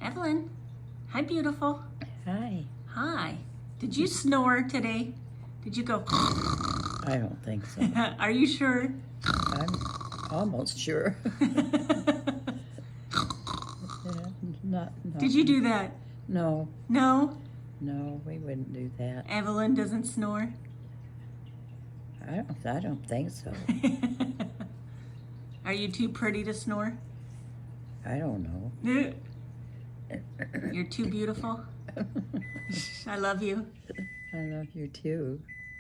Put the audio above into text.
Evelyn, hi beautiful. Hi. Hi. Did you snore today? Did you go? I don't think so. Are you sure? I'm almost sure. Yeah, not. Did you do that? No, No? no, we wouldn't do that. Evelyn doesn't snore? I don't think so. Are you too pretty to snore? I don't know. You're too beautiful. I love you. I love you too.